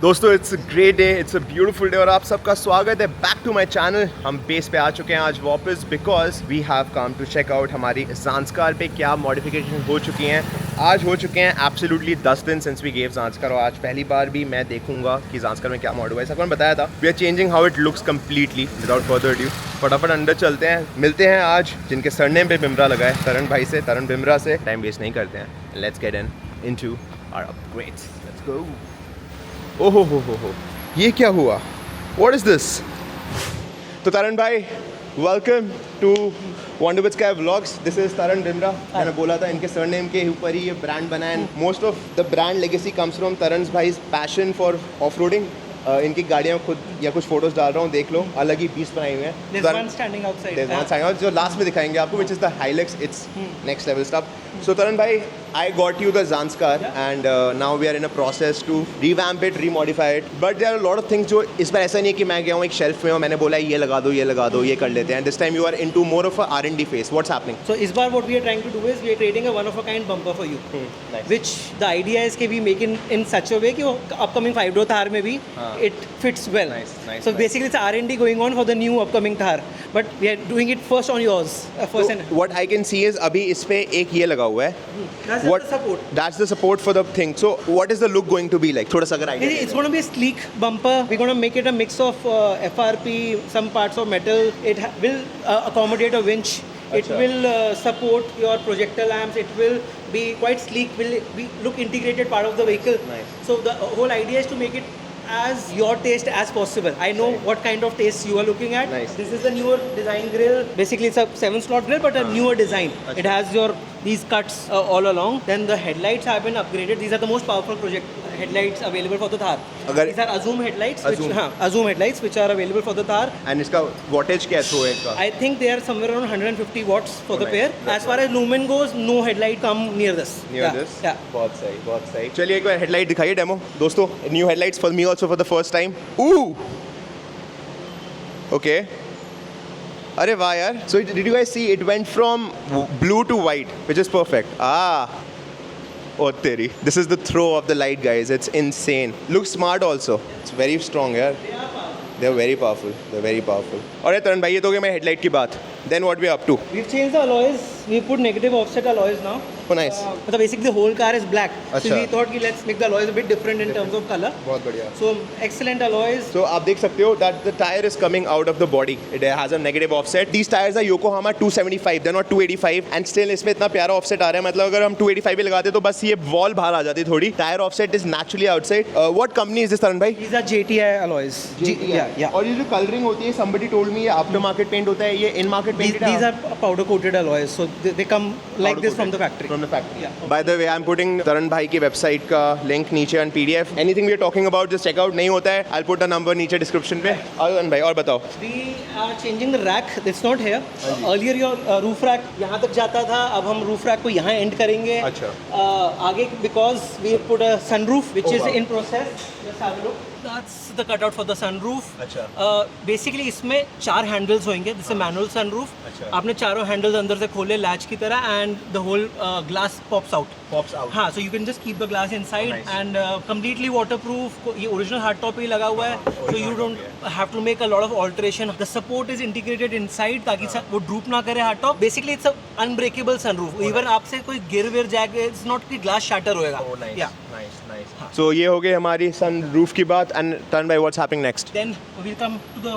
दोस्तों it's a great day, it's a beautiful day और आप सबका स्वागत है बैक टू माय चैनल। हम बेस पे आ चुके हैं आज वापस because we have come to check out हमारी ज़ांस्कार पे क्या मॉडिफिकेशन हो चुकी हैं। आज हो चुके हैं एब्सोल्युटली 10 दिन सिंस वी गेव ज़ांस्कार और आज पहली बार भी मैं देखूंगा कि ज़ांस्कार में क्या मॉड हुआ है। सबको बताया था we are changing how it looks completely. Without further due फटाफट अंदर चलते हैं, मिलते हैं आज जिनके सरनेम पे बिमरा लगा है, तरण भाई से, तरण बिमरा से। टाइम वेस्ट नहीं करते हैं, let's get into our upgrades, let's go. ओहो हो, ये क्या हुआ? What is this? तो तरण भाई welcome to wander with sky vlogs. This is Taran Bimra. मैंने बोला था इनके सरनेम के ऊपर ही ये ब्रांड बना है। Most of the brand legacy comes from Taran भाई पैशन फॉर ऑफ रोडिंग। इनकी गाड़ियाँ खुद या कुछ फोटोज डाल रहा हूँ, देख लो, अलग ही पीस बनाई हुई है। जो लास्ट में दिखाएंगे आपको, which is the Hilux, it's next level stuff. So Taran bhai, I got you the Zanskar and now we are in a process to revamp it, remodify it. But there are a lot of things जो इस बार ऐसा नहीं है कि मैं गया हूँ एक शेल्फ में और मैंने बोला ये लगा दो, ये कर लेते हैं। This time you are into more of a R&D phase. What's happening? So इस बार what we are trying to do is we are creating a one of a kind bumper for you. Nice. Which the idea is कि we make in such a way कि वो upcoming 5-door Thar में भी it fits well. Nice. So basically it's R&D going on for the new upcoming Thar. But we are doing it first on yours. So what I can see is अभी इस पे एक ये लगा हुआ है। That's What the support. That's the support for the thing. So what is the look going to be like? थोड़ा सा अगर idea It's going to be a sleek bumper. We're going to make it a mix of FRP, some parts of metal. It will accommodate a winch. It will support your projector lamps. It will be quite sleek. Will be look integrated part of the vehicle. Nice. So the whole idea is to make it as your taste as possible. I know what kind of taste you are looking at. Nice. This is the newer design grill. Basically, it's a 7-slot grill, but a newer design. It has these cuts all along. Then the headlights have been upgraded. These are the most powerful headlights available for the Thar. These are Azoom headlights. Azoom headlights, which are available for the Thar. And इसका wattage क्या है का? I think they are somewhere around 150 watts for the pair. As far as lumen goes, no headlight come near this. Near this? Yeah. बहुत सही, बहुत सही। चलिए एक बार हेडलाइट दिखाइए डेमो दोस्तों। New headlights for me also for the first time. Okay, अरे वाह यार। So did you guys see it went from blue to white, which is perfect. Oh तेरी, this is the throw of the light guys, it's insane. Looks smart also, it's very strong यार। They're very powerful, they're very powerful. अरे तरण भाई ये तो हो गया मैं headlight की बात। Then what we up to? We've changed the alloys. We put negative offset alloys now. Oh nice. So basically the whole car is black. अच्छा। So we thought कि let's make the alloys a bit different in terms of color. बहुत बढ़िया। So excellent alloys. So आप देख सकते हो that the tire is coming out of the body. It has a negative offset. These tires are Yokohama 275. They're not 285. And still इसमें इतना प्यारा offset आ रहा है। मतलब अगर हम 285 भी लगाते तो बस ये wall बाहर आ जाती थोड़ी। Tire offset is naturally outside. What company is this तरण भाई? These are JTI alloys. Yeah. और ये जो coloring होती है, somebody told me ये after market paint होता है, ये in market paint These are powder coated alloys. So they come like this from the factory. From the factory. Yeah. By the way, I'm putting तरण भाई की website का link नीचे and PDF. Anything we are talking about, just check out. नहीं होता है, I'll put the number नीचे description पे। तरण भाई और बताओ। We are changing the rack. It's not here. Earlier your roof rack यहाँ तक जाता था, अब हम roof rack को यहाँ end करेंगे। अच्छा। आगे because we put a sunroof which is wow. in process. Let's have a look. That's the cutout for the sunroof. अच्छा। Basically इसमें 4 handles होंगे. This is manual sunroof. अच्छा। आपने चारों handles अंदर से खोले लैच की तरह and the whole glass pops out. Pops out. हाँ, so you can just keep the glass inside nice. and completely waterproof. ये original hard top ही लगा हुआ है, so you don't have to make a lot of alteration. The support is integrated inside ताकि वो droop ना करे hard top. Basically it's a unbreakable sunroof. Even आपसे कोई गिर विर जाएगा, it's not कि glass shatter होएगा. Oh nice. Yeah. Nice. So ये हो गई हमारी sunroof की बात and Taran भाई what's happening next? Then we'll come to the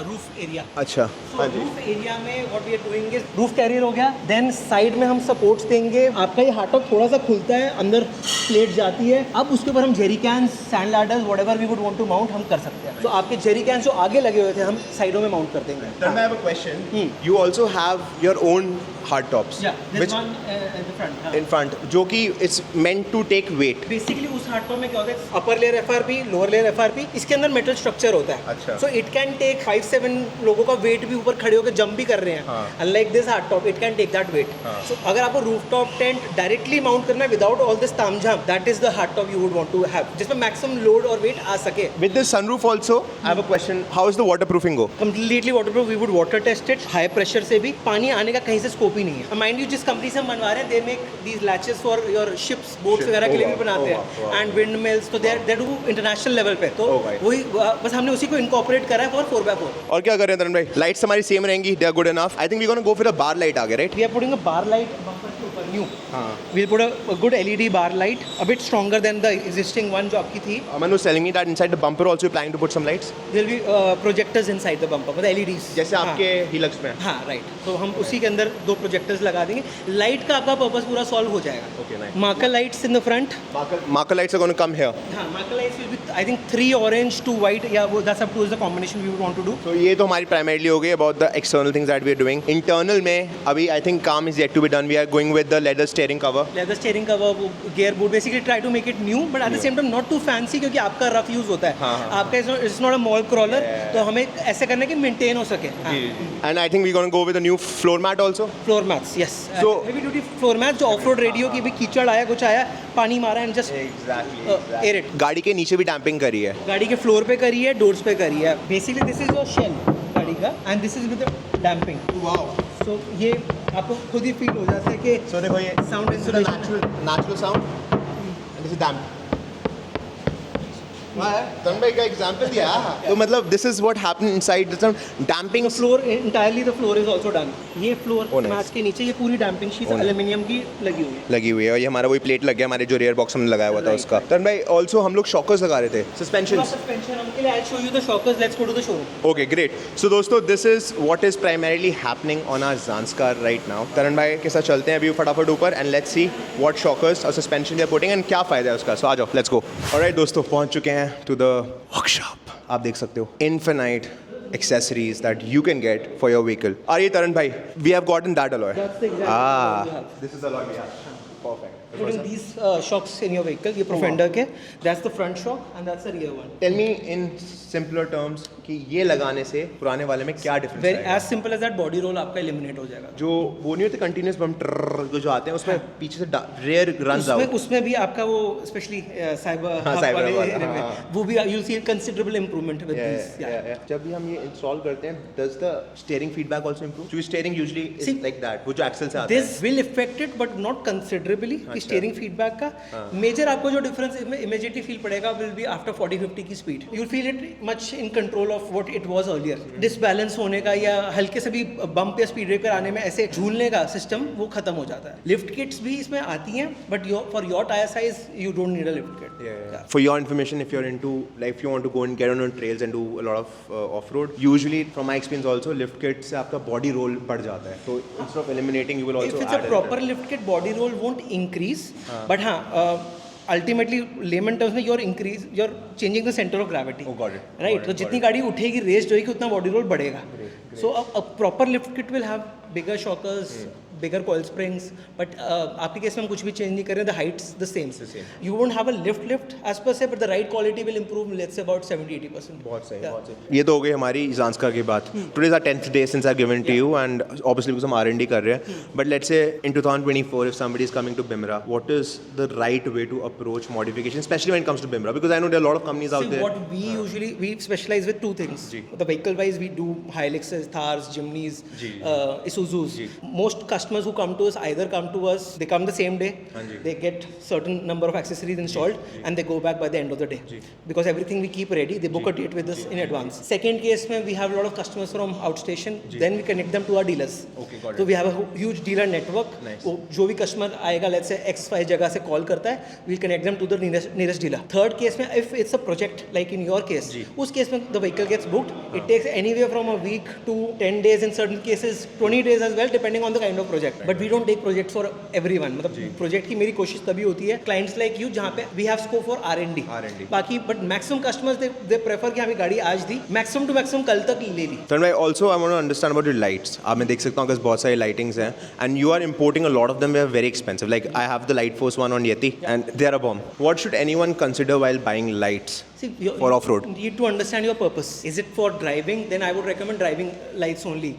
roof area. अच्छा। So roof area में what we are doing is roof carrier हो गया. Then side में हम supports देंगे. आपका ये hard top थोड़ा सा खुलता है, अंदर प्लेट जाती है. अब उसके ऊपर हम jerry cans, sand ladders, whatever we would want to mount हम कर सकते हैं. तो आपके jerry cans जो आगे लगे हुए थे हम साइडों में माउंट कर देंगे. Then I have a question. You also have your own hard tops. Yeah, this which one in the front. हाँ. in front, जो कि it's meant to take weight. Basically उस हार्ड टॉप में क्या होता है, upper layer FRP, lower layer FRP, इसके अंदर मेटल स्ट्रक्चर होता है। अच्छा। सो इट कैन टेक 5-7 लोगों का वेट भी ऊपर खड़े होकर जंप भी कर रहे हैं। Unlike this hard top, it can take that weight. So अगर आपको roof top tent directly mount करना है विदाउट ऑल दिस तामझाम, that is the hard top you would want to have, जिसमें मैक्सिमम लोड और वेट आ सके। With this sunroof also, I have a question. How is the waterproofing go? Completely waterproof, we would water test it, high pressure से भी पानी आने का कहीं से स्कोप ही नहीं है। माइंड यू जिस कंपनी से हम बनवा रहे हैं, they make these latches for your ships, boats वगैरह के लिए भी बनाते हैं, एंड विंड मिल्स, तो दे डू इंटरनेशनल लेवल पे, तो Oh, right. वही बस हमने उसी को इनकॉर्पोरेट करा है फॉर 4x4. और क्या कर रहे हैं तरुण भाई? लाइट्स हमारी सेम रहेंगी, they are good enough. I think we gonna go for a bar light आगे, right? We are putting a bar light bumper के ऊपर new. हाँ. We'll put a good LED bar light, a bit stronger than the existing one जो आपकी थी. Aman was telling me that inside the bumper also you're planning to put some lights. There'll be projectors inside the bumper, मतलब LEDs. जैसे हाँ. आपके Hilux में. हाँ right, तो हम उसी के अंदर 2 प्रोजेक्टर्स लगा देंगे. लाइट का आपका पर्पस पूरा सॉल्व हो जाएगा. Okay, nice. Marker lights in the front. Marker lights are going to come here. हाँ, marker lights will be I think 3 orange 2 white, या वो that's up to the combination we would want to do. So ये तो हमारी primarily हो गई about the external things that we are doing. Internal में अभी I think काम is yet to be done. We are going with the leather steering cover. Leather steering cover, वो gear board, basically try to make it new but at the same time not too fancy, क्योंकि आपका rough use होता है. हाँ, हाँ. आपका it's not a mall crawler, तो हमें ऐसे करना है कि मेंटेन हो सके. And I think we're going to go with a new floor mat also. Floor mats, yes. So- heavy duty floor mat जो ऑफ रोड रेडियो की भी कीचड़ आया, कुछ आया, पानी मारा एंड जस्ट एयर इट. गाड़ी के नीचे भी डैम्पिंग करी है. गाड़ी के फ्लोर पे करी है, डोर्स पे करी है. Basically this is your shell गाड़ी का, and this is with damping. Wow. So ये आपको खुद ही फील हो जाता है कि So देखो ये sound natural sound and this is damp. तरुण भाई का एग्जांपल दिया. तो मतलब this is what happened inside the damping. Floor entirely the floor is also done. ये फ्लोर Oh, nice. मैच के नीचे ये पूरी डैम्पिंग शीट एल्युमिनियम की लगी हुई है. लगी हुई है और ये हमारा वही प्लेट लग गया हमारे जो रेयर बॉक्स हमने लगाया हुआ था उसका. तरुण भाई ऑल्सो हम लोग शॉकर्स लगा रहे थे. सस्पेंशन. सस्पेंशन हम के लिए I show you the shockers. Let's go to the showroom. Okay, great. So दोस्तों this is what is primarily happening on our Zanskar right now. तरुण भाई के साथ चलते हैं अभी फटाफट ऊपर and let's see what shockers और suspension they are putting and क्या फ़ायदा है उसका. So आ जाओ, let's go. Alright दोस्तों, पहुंच चुके हैं to the workshop. आप देख सकते हो infinite accessories that you can get for your vehicle. Are you Tarun bhai? We have gotten that alloy. That's the exact alloy we have. This is alloy. Yeah. Perfect. Putting these shocks in your vehicle, ये Profender के, that's the front shock and that's the rear one. Tell me in simpler terms कि ये लगाने से पुराने वाले में क्या difference Very आएगा? as simple as that, body roll आपका eliminate हो जाएगा. जो वो नहीं होते कंटिन्यूस बम जो आते हैं उसमें पीछे से रेयर रन्स आउट. उसमें भी आपका वो स्पेशली साइबर cyber वाले वाला, area में, हाँ. वो भी you'll see considerable improvement with these. जब भी हम ये इंस्टॉल करते हैं does the steering feedback also improve? क्योंकि steering usually is See, like that, वो जो एक्सेल से आता है. This will affect it but not considerably. कि steering feedback का मेजर आपको जो डिफरेंस इमीडिएटली फील पड़ेगा will be after 40-50 की speed. You'll feel it much in control of what it was earlier. Disbalance होने का या हल्के से भी बम्प या स्पीड ब्रेकर आने में ऐसे झूलने का सिस्टम वो खत्म हो जाता है. लिफ्ट किट्स भी इसमें आती हैं but for your tyre size you don't need a lift kit. For your information, if you're into like if you want to go and get on trails and do a lot of off-road, usually from my experience also lift kit से आपका body roll बढ़ जाता है. So instead of eliminating, you will also If it's add a proper lift kit, body roll won't increase. But हाँ, ultimately layman terms में you're changing the center of gravity. Oh, got it. Right. Got तो it, जितनी गाड़ी उठेगी, race जो होगी, उतना body roll बढ़ेगा. So a proper lift kit will have bigger shockers, bigger coil springs, but आपके केस में हम कुछ भी चेंज नहीं कर रहे. The heights the same. You won't have a lift as per se, but the ride quality will improve. Let's say about 70-80%. बहुत सही, बहुत सही. ये तो हो गई हमारी ज़ांस्कर की बात. Today is our 10th day since I've given to you, and obviously because हम R&D कर रहे हैं. But let's say in 2024, if somebody is coming to Bimra, what is the right way to approach modification, especially when it comes to Bimra? Because I know there are a lot of companies out there. What we specialize with two things. The vehicle wise, we do Hiluxes, Thars, Jimneys, Isuzus. Most customers who come to us either come to us, they come the same day, they get certain number of accessories installed, and they go back by the end of the day. Because everything we keep ready, they book a date with us in advance. Second case mein, we have a lot of customers from outstation, then we connect them to our dealers. Okay, got it. So we have a huge dealer network. Nice. वो जो भी customer आएगा, let's say XY जगह से call करता है, we'll connect them to the nearest dealer. Third case में, if it's a project like in your case, उस केस में the vehicle gets booked. It takes anywhere from a week to 10 days, in certain cases 20 days as well, depending on the kind of project. But we don't take projects for everyone. मतलब project की मेरी कोशिश तभी होती है clients like you जहाँ पे we have scope for R&D. बाकी but maximum customers they prefer कि हमें गाड़ी आज दी, maximum to maximum कल तक ले ली. Then also I want to understand about your lights. आप मैं देख सकता हूँ कि बहुत सारी lightings हैं and you are importing a lot of them. They are very expensive. Like I have the Light Force one on Yeti and they are a bomb. What should anyone consider while buying lights? See, for off-road? You need to understand your purpose. Is it for driving? Then I would recommend driving lights only,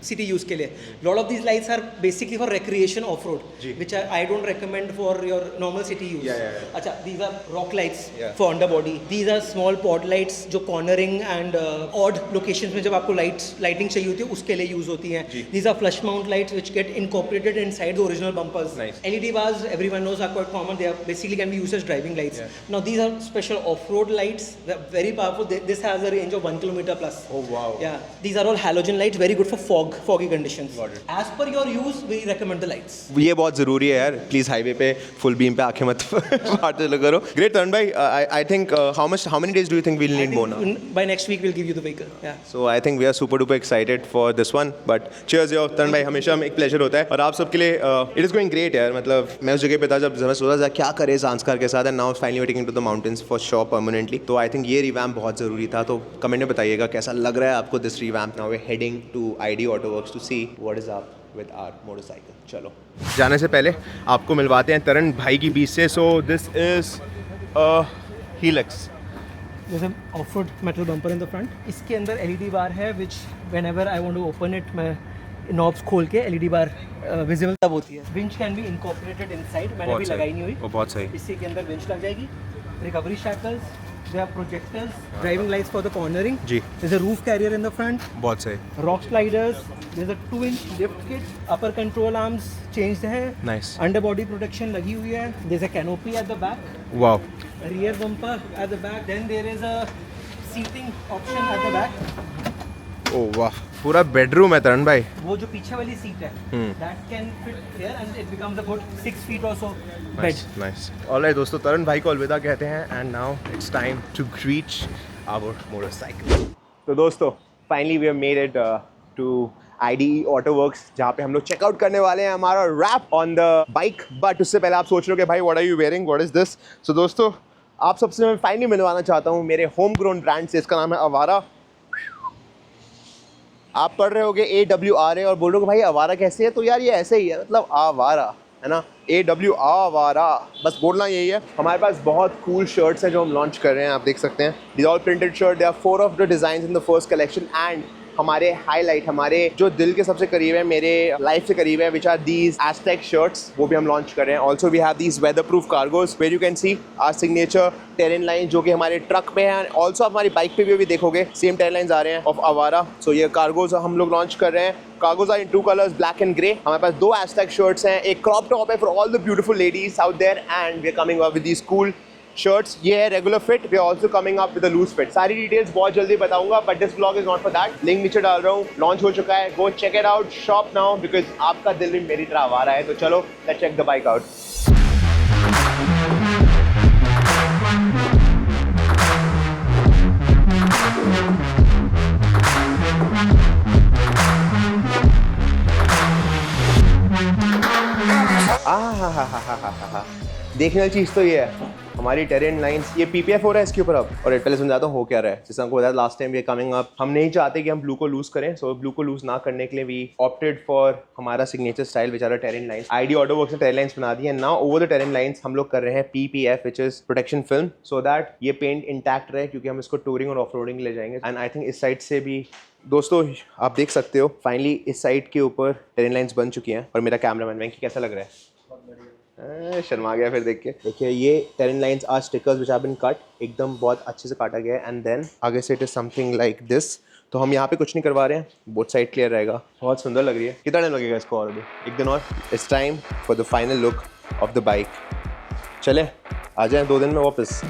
city use के लिए. Lot of these lights are basically for recreation off-road, which I don't recommend for your normal city use. अच्छा, these are rock lights for underbody. These are small pod lights जो cornering and odd locations में जब आपको lighting चाहिए होती है उसके लिए use होती हैं. These are flush mount lights which get incorporated inside the original bumpers. Nice. LED bars everyone knows are quite common. They are basically can be used as driving lights. Now these are special off-road lights. They're very powerful. This has a range of 1 kilometer plus. Oh wow. Yeah, these are all halogen lights, very good for foggy conditions. Got it. As per your use, we recommend the lights. ये बहुत ज़रूरी है यार, please highway पे full beam पे आंखें मत फाड़ते लो करो. Great तरुण भाई, I think how many days do you think we'll need more now? By next week we'll give you the vehicle. Yeah. So I think we are super duper excited for this one. But cheers yo तरुण भाई, हमेशा एक pleasure होता है और आप सबके लिए it is going great यार. मतलब मैं उस जगह पे था जब मैं सोचा था क्या करे ज़ांस्कार के साथ, and now finally we're taking to the mountains for sure permanently. तो आई थिंक ये रिवैम्प बहुत ज़रूरी था. तो कमेंट में बताइएगा कैसा लग रहा है आपको this revamp. Now we heading to ID Auto Works to see what is up with our motorcycle. चलो जाने से पहले आपको मिलवाते हैं तरुण भाई की बीच से. So this is Hilux. There's an off-road metal bumper in the front. इसके अंदर LED bar है which whenever I want to open it मैं knobs खोल के LED bar visible तब होती है. Winch can be incorporated inside. मैंने अभी लगाई नहीं हुई. वो बहुत सही. इसी के अंदर winch लग जाएगी. Recovery shackles. There are projectors, driving lights for the cornering. Ji. There's a roof carrier in the front. बहुत सही. Rock sliders. There's a 2-inch lift kit. Upper control arms changed है. Nice. Underbody protection लगी हुई है. There's a canopy at the back. Wow. Rear bumper at the back. Then there is a seating option at the back. ओह वाह, पूरा bedroom है तरुण भाई. वो जो पीछे वाली सीट है, that can fit here and it becomes a good 6 feet or so bed. Nice. Alright दोस्तों, तरुण भाई को अलविदा कहते हैं and now it's time to reach our motorcycle. तो दोस्तों, finally we have made it to ID Auto Works जहाँ पे हम लोग चेकआउट करने वाले हैं हमारा wrap on the bike. But उससे पहले आप सोच रहे हो कि भाई what are you wearing, what is this. So दोस्तों, आप सबसे मैं फाइनली मिलवाना चाहता हूँ मेरे होम ग्रोन ब्रांड से. इसका नाम है अवारा. आप पढ़ रहे होगे AWRA और बोल रहे हो भाई अवारा कैसे है. तो यार ये ऐसे ही है, मतलब आवारा है ना. AWRA बस बोलना यही है. हमारे पास बहुत कूल शर्ट्स हैं जो हम लॉन्च कर रहे हैं. आप देख सकते हैं this all printed shirt. They are 4 of the designs in the first collection. And हमारे हाईलाइट, हमारे जो दिल के सबसे करीब है, मेरे लाइफ से करीब है, which are these Aztec shirts, वो भी हम लॉन्च कर रहे हैं. Also we have these weatherproof cargos where you can see our signature terrain line जो कि हमारे ट्रक पे हैं. ऑल्सो आप हमारी बाइक पे भी देखोगे सेम टेरेन लाइन्स आ रहे हैं ऑफ अवारा. सो ये कार्गोज हम लोग लॉन्च कर रहे हैं. Cargos are in 2 colours, black and grey. हमारे पास 2 एस्टेक शर्ट्स हैं. एक क्रॉप टॉप है for all the beautiful ladies out there. And we are coming up with these cool shirts. ये है regular fit. We are also coming up with a loose fit. सारी details बहुत जल्दी बताऊंगा, but this blog is not for that. Link नीचे डाल रहा हूँ. लॉन्च हो चुका है. Go check it out. Shop now because आपका दिल भी मेरी तरह आ रहा है. तो चलो let's check the bike out. देखने वाली चीज़ तो ये है हमारी टेरेन लाइन्स. ये PPF हो रहा है इसके ऊपर अब. और पहले समझाता हूँ हो क्या रहा है. जैसे आपको बताया last time we are coming up, हम नहीं चाहते कि हम ब्लू को लूज करें. सो ब्लू को लूज ना करने के लिए वी ऑप्टेड फॉर हमारा signature style which are terrain lines. ID Auto Works ने टेरेन लाइन्स बना दी है. Now over the terrain lines हम लोग कर रहे हैं PPF which is protection film, so that ये पेंट इंटैक्ट रहे, क्योंकि हम इसको टूरिंग और ऑफ रोडिंग ले जाएंगे. एंड आई थिंक इस साइड से भी दोस्तों आप देख सकते हो फाइनली इस साइड के ऊपर टेरेन लाइन्स बन चुकी हैं. और मेरा कैमरामैन वेंकी कैसा लग रहा है? शर्मा गया फिर देख के. देखिए ये terrain lines are stickers which have been cut. एकदम बहुत अच्छे से काटा गया है. एंड देन आगे से it is something like this. तो हम यहाँ पे कुछ नहीं करवा रहे हैं, बोथ साइड क्लियर रहेगा. बहुत सुंदर लग रही है. कितना टाइम लगेगा इसको? और अभी 1 दिन और. It's time for the final look of the bike. चले आ जाए 2 दिन में वापस.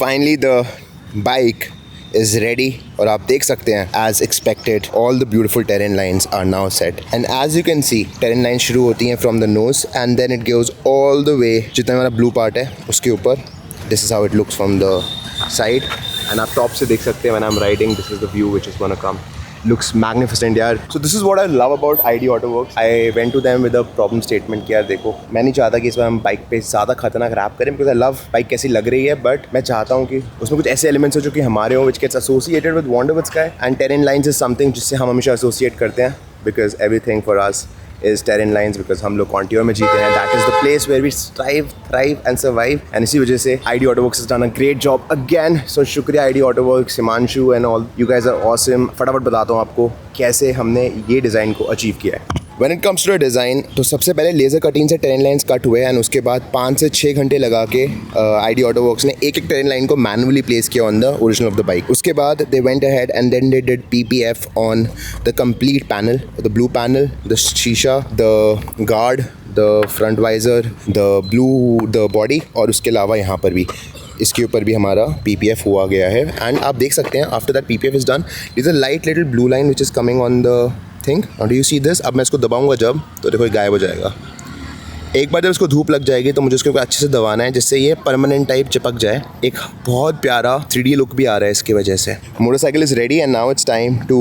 Finally the bike is ready और आप देख सकते हैं as expected all the beautiful terrain lines are now set. And as you can see terrain lines शुरू होती हैं from the nose and then it goes all the way जितना हमारा blue part है उसके ऊपर. This is how it looks from the side and आप top से देख सकते हैं when I'm riding. This is the view which is gonna come. looks magnificent यार. So this is what I love about ID Auto Works. I went to them with a problem statement कि यार देखो, मैं नहीं चाहता कि इस बार हम बाइक पे ज़्यादा खतरनाक रैप करें because I love बाइक कैसी लग रही है, but मैं चाहता हूँ कि उसमें कुछ ऐसे एलिमेंट्स हो जो कि हमारे हो, which gets associated with Wonder with Sky, and Terrain Lines is something जिससे हम हमेशा associate करते हैं because everything for us is Terrain Lines because हम लोग Contour में जीते हैं. That is the place where we strive, thrive and survive. And इसी वजह से ID Auto Works has done a great job again. So शुक्रिया ID Auto Works, Himanshu and all. You guys are awesome. फटाफट बताता हूँ आपको कैसे हमने ये डिज़ाइन को अचीव किया है. When it comes to a design, तो सबसे पहले लेज़र कटिंग से Terrain Lines कट हुए एंड उसके बाद 5 से 6 घंटे लगा के ID Auto Works ने एक Terrain Line को मैनुअली प्लेस किया on the original of the bike. उसके बाद they went ahead and then they did PPF on the complete panel, the blue panel, the शीशा, the guard, the front visor, the body और उसके अलावा यहाँ पर भी इसके ऊपर भी हमारा PPF हुआ गया है. एंड आप देख सकते हैं after that PPF is done, is a light little blue line which is coming on the thing. Do you see this? अब मैं इसको दबाऊंगा जब, तो देखो ये गायब हो जाएगा. एक बार जब इसको धूप लग जाएगी तो मुझे इसके ऊपर अच्छे से दबाना है जिससे ये परमानेंट टाइप चिपक जाए. एक बहुत प्यारा 3D लुक भी आ रहा है इसकी वजह से. Motorcycle is ready and now it's time to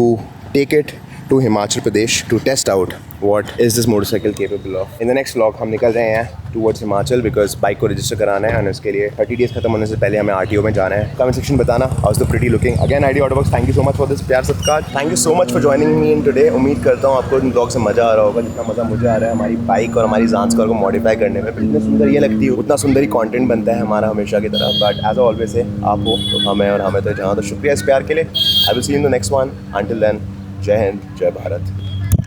take it to Himachal Pradesh to test out what is this motorcycle capable of. In the next vlog हम निकल रहे हैं towards Himachal because बाइक को रजिस्टर कराना है और उसके लिए 30 डेज़ खत्म होने से पहले हमें RTO में जाना है. कमेंट सेक्शन बताना how's the pretty looking. Again ID Auto Works, thank you so much for this प्यार सत्कार. Thank you so much for joining me in today. उम्मीद करता हूँ आपको इन ब्लॉग से मज़ा आ रहा होगा जितना मज़ा मुझे आ रहा है हमारी बाइक और हमारी ज़ांस्कार को मॉडिफाई करने में. जितनी सुंदर ये लगती है उतना सुंदर ही कॉन्टेंट बनता है हमारा हमेशा की तरह. बट एज ऑलवेज है आप हो तो हमें और हमें तो जहाँ. तो शुक्रिया इस प्यार के लिए. I will see you in the next one. Until then, जय हिंद, जय भारत.